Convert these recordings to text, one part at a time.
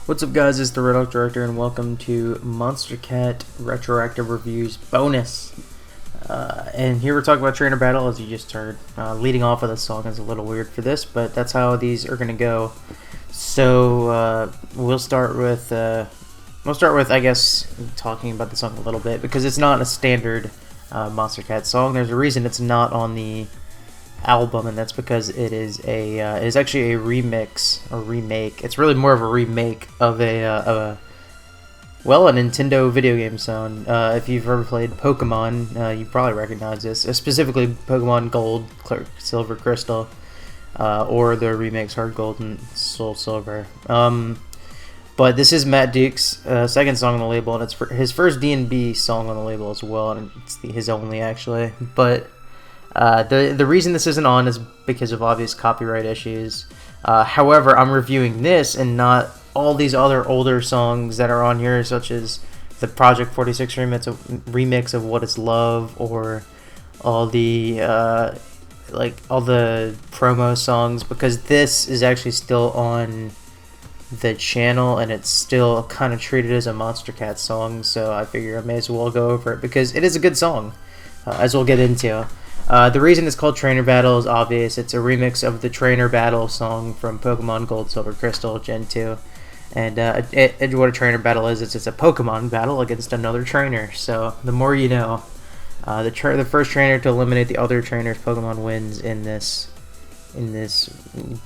What's up, guys? It's the RedhawkDirector, and welcome to Monstercat Retroactive Reviews bonus. And here we're talking about Trainer Battle, as you just heard. Leading off of the song is a little weird for this, but that's how these are gonna go. So we'll start with I guess talking about the song a little bit, because it's not a standard Monstercat song. There's a reason it's not on the album, and that's because it is actually a remix or remake. It's really more of a remake of a Nintendo video game song. If you've ever played Pokemon, you probably recognize this, specifically Pokemon Gold, Silver, Crystal, or the remakes Heart Gold and Soul Silver. But this is Matduke's second song on the label, and it's his first D&B song on the label as well, and it's his only, actually. But the reason this isn't on is because of obvious copyright issues. However, I'm reviewing this and not all these other older songs that are on here, such as the Project 46 remix of What Is Love, or all the all the promo songs, because this is actually still on the channel and it's still kind of treated as a Monstercat song. So I figure I may as well go over it because it is a good song, as we'll get into. The reason it's called Trainer Battle is obvious. It's a remix of the Trainer Battle song from Pokemon Gold, Silver, Crystal, Gen 2. And what a Trainer Battle is, it's just a Pokemon battle against another trainer. So the more you know. The first trainer to eliminate the other trainer's Pokemon wins in this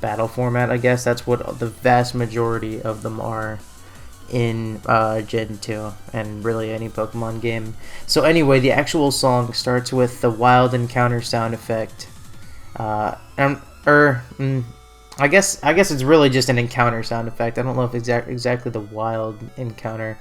battle format, I guess. That's what the vast majority of them are in Gen 2 and really any Pokemon game. So anyway, the actual song starts with the wild encounter sound effect. I guess it's really just an encounter sound effect. I don't know if exactly the wild encounter,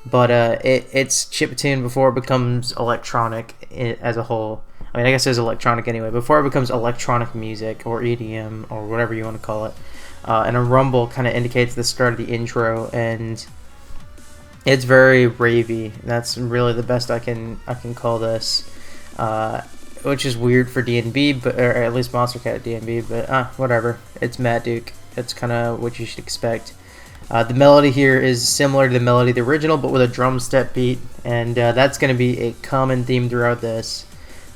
but it's chiptune before it becomes electronic as a whole. I mean, I guess it's electronic anyway, before it becomes electronic music or EDM or whatever you want to call it. And a rumble kind of indicates the start of the intro, and it's very ravey. That's really the best I can call this, which is weird for D&B, but or at least Monstercat D&B. But whatever. It's Matduke. That's kind of what you should expect. The melody here is similar to the melody of the original, but with a drum step beat, and that's going to be a common theme throughout this.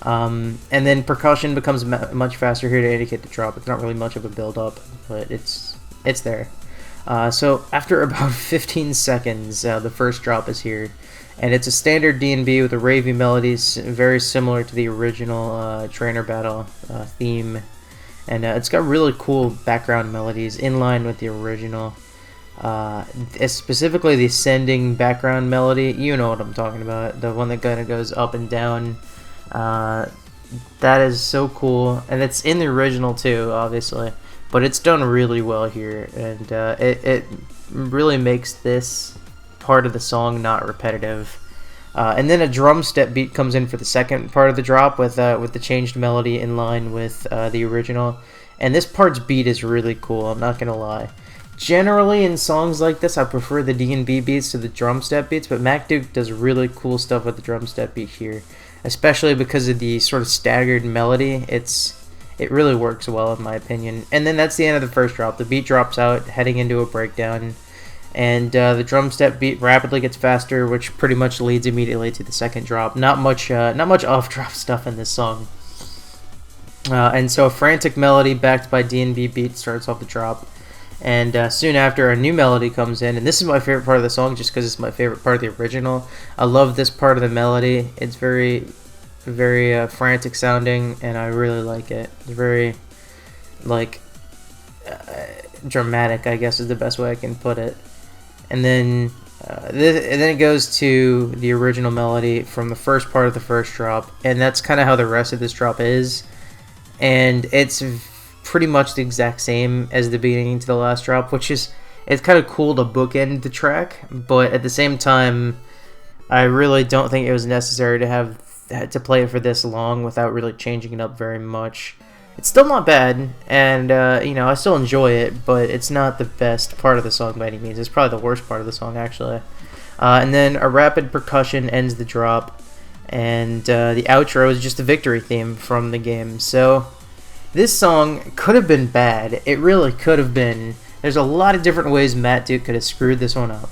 And then percussion becomes much faster here to indicate the drop. It's not really much of a build-up, but it's there. So after about 15 seconds, the first drop is here, and it's a standard D&B with a ravey melodies, very similar to the original Trainer Battle theme, and it's got really cool background melodies in line with the original. Specifically the ascending background melody, you know what I'm talking about, the one that kind of goes up and down. That is so cool, and it's in the original too, obviously. But it's done really well here, and it really makes this part of the song not repetitive. And then a drum step beat comes in for the second part of the drop with the changed melody in line with the original. And this part's beat is really cool, I'm not gonna lie. Generally, in songs like this, I prefer the D&B beats to the drum step beats, but Matduke does really cool stuff with the drum step beat here, especially because of the sort of staggered melody. It really works well, in my opinion. And then that's the end of the first drop. The beat drops out, heading into a breakdown, and the drum step beat rapidly gets faster, which pretty much leads immediately to the second drop. Not much off drop stuff in this song. And so a frantic melody backed by D&B beat starts off the drop, and soon after a new melody comes in, and this is my favorite part of the song just because it's my favorite part of the original. I love this part of the melody. It's very frantic sounding, and I really like it. It's very dramatic, I guess is the best way I can put it. And then it goes to the original melody from the first part of the first drop, and that's kind of how the rest of this drop is. And it's pretty much the exact same as the beginning to the last drop, which is, it's kind of cool to bookend the track, but at the same time, I really don't think it was necessary to play it for this long without really changing it up very much. It's still not bad, and I still enjoy it, but it's not the best part of the song by any means. It's probably the worst part of the song, actually. And then a rapid percussion ends the drop, and the outro is just a victory theme from the game. So this song could have been bad. It really could have been There's a lot of different ways Matduke could have screwed this one up,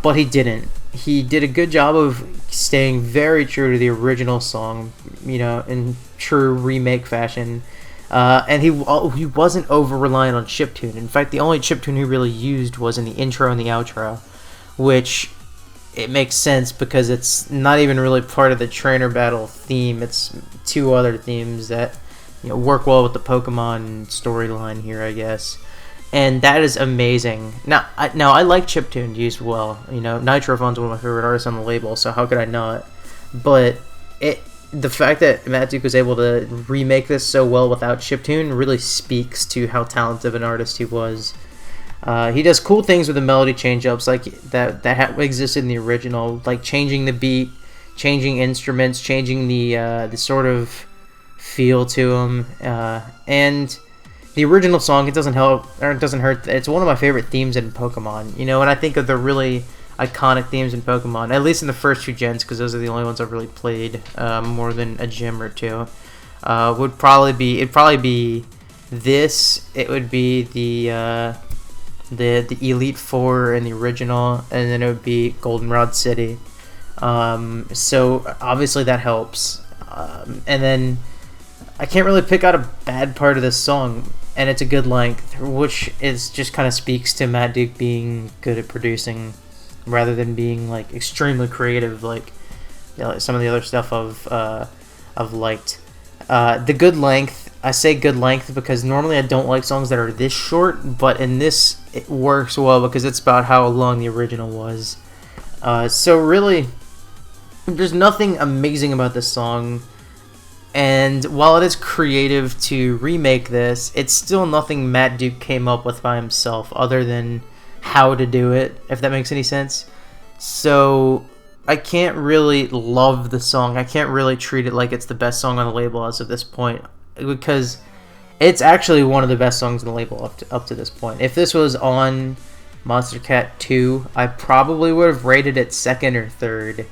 but he didn't. He did a good job of staying very true to the original song, in true remake fashion. And he wasn't over reliant on chiptune. In fact, the only chiptune he really used was in the intro and the outro, which it makes sense because it's not even really part of the trainer battle theme. It's two other themes that work well with the Pokemon storyline here, I guess. And that is amazing. Now I like chiptune used well. Nitrophon's one of my favorite artists on the label, so how could I not? But the fact that Matduke was able to remake this so well without chiptune really speaks to how talented of an artist he was. He does cool things with the melody change-ups like that existed in the original, like changing the beat, changing instruments, changing the sort of feel to them, and the original song, it doesn't hurt. It's one of my favorite themes in Pokemon. When I think of the really iconic themes in Pokemon, at least in the first two gens, because those are the only ones I've really played more than a gym or two, it'd probably be this. It would be the Elite Four in the original, and then it would be Goldenrod City. So obviously that helps. And then I can't really pick out a bad part of this song, and it's a good length, which is just kind of speaks to Matduke being good at producing, rather than being like extremely creative, like some of the other stuff I've liked. The good length. I say good length because normally I don't like songs that are this short, but in this it works well because it's about how long the original was. So really, there's nothing amazing about this song. And while it is creative to remake this, it's still nothing Matduke came up with by himself other than how to do it, if that makes any sense. So I can't really love the song. I can't really treat it like it's the best song on the label as of this point, because it's actually one of the best songs on the label up to this point. If this was on Monstercat 2, I probably would have rated it second or third,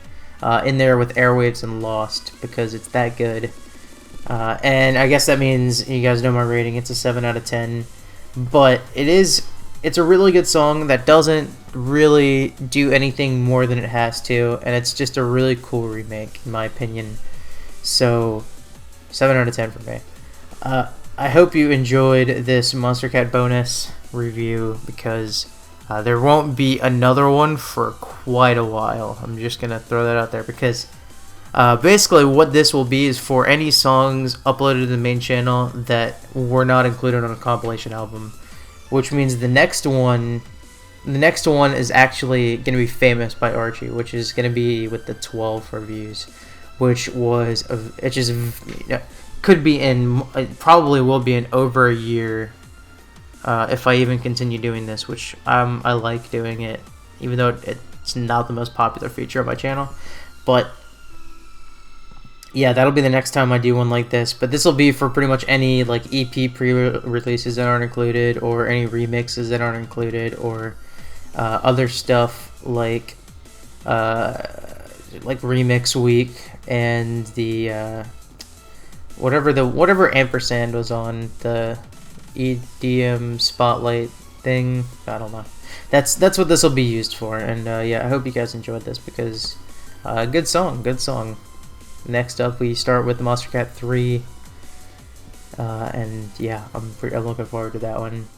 in there with Airwaves and Lost, because it's that good. And I guess that means you guys know my rating. It's a 7 out of 10. But it's a really good song that doesn't really do anything more than it has to, and it's just a really cool remake, in my opinion. So, 7 out of 10 for me. I hope you enjoyed this Monstercat bonus review, because there won't be another one for quite a while. I'm just going to throw that out there, because basically what this will be is for any songs uploaded to the main channel that were not included on a compilation album, which means the next one is actually going to be Famous by Archie, which is going to be with the 12 reviews, which could be it probably will be in over a year, if I even continue doing this, which I like doing it, even though it's not the most popular feature on my channel. But yeah, that'll be the next time I do one like this. But this will be for pretty much any like EP pre-releases that aren't included, or any remixes that aren't included, or other stuff like Remix Week and the whatever ampersand was on the EDM Spotlight thing. I don't know. That's what this will be used for. And yeah, I hope you guys enjoyed this, because good song. Next up, we start with the Monstercat 3, and yeah, I'm looking forward to that one.